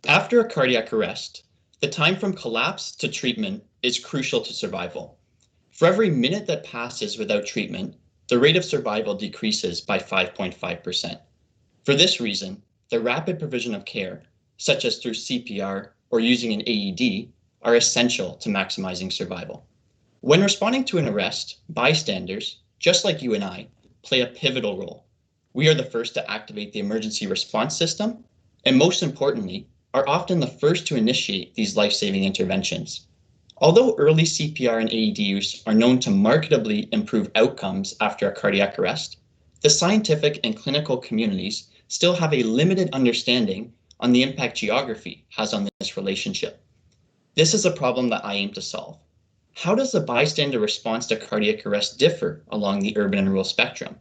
After a cardiac arrest, the time from collapse to treatment is crucial to survival. For every minute that passes without treatment, the rate of survival decreases by 5.5%. For this reason, the rapid provision of care, such as through CPR or using an AED, are essential to maximizing survival. When responding to an arrest, bystanders, just like you and I, play a pivotal role. We are the first to activate the emergency response system, and most importantly, are often the first to initiate these life-saving interventions. Although early CPR and AED use are known to markedly improve outcomes after a cardiac arrest, the scientific and clinical communities still have a limited understanding on the impact geography has on this relationship. This is a problem that I aim to solve. How does the bystander response to cardiac arrest differ along the urban and rural spectrum?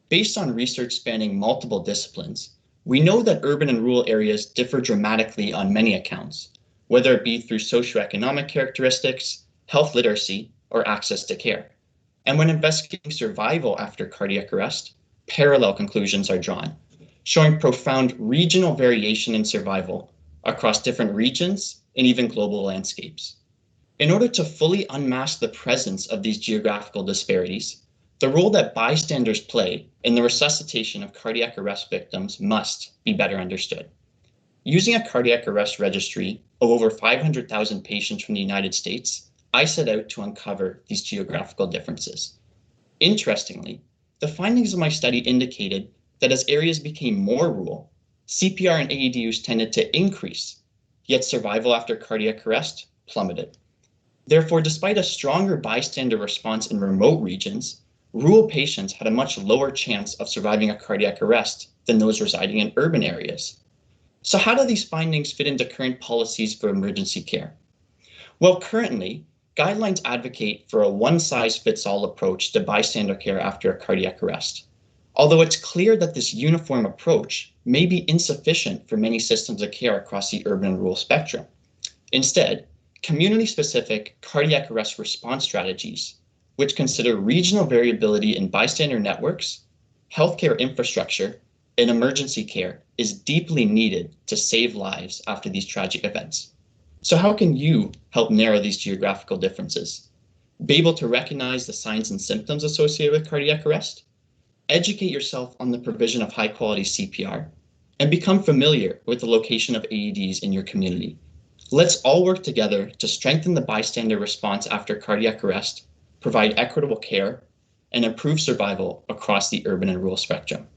Based on research spanning multiple disciplines, we know that urban and rural areas differ dramatically on many accounts, whether it be through socioeconomic characteristics, health literacy, or access to care. And when investigating survival after cardiac arrest, parallel conclusions are drawn, showing profound regional variation in survival across different regions and even global landscapes. In order to fully unmask the presence of these geographical disparities, the role that bystanders play in the resuscitation of cardiac arrest victims must be better understood. Using a cardiac arrest registry of over 500,000 patients from the United States, I set out to uncover these geographical differences. Interestingly, the findings of my study indicated that as areas became more rural, CPR and AED use tended to increase, yet survival after cardiac arrest plummeted. Therefore, despite a stronger bystander response in remote regions, rural patients had a much lower chance of surviving a cardiac arrest than those residing in urban areas. So how do these findings fit into current policies for emergency care? Well, currently, guidelines advocate for a one-size-fits-all approach to bystander care after a cardiac arrest. Although it's clear that this uniform approach may be insufficient for many systems of care across the urban and rural spectrum. Instead, community-specific cardiac arrest response strategies, which consider regional variability in bystander networks, healthcare infrastructure, and emergency care, is deeply needed to save lives after these tragic events. So how can you help narrow these geographical differences? Be able to recognize the signs and symptoms associated with cardiac arrest, educate yourself on the provision of high-quality CPR, and become familiar with the location of AEDs in your community. Let's all work together to strengthen the bystander response after cardiac arrest, provide equitable care, and improve survival across the urban and rural spectrum.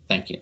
Thank you.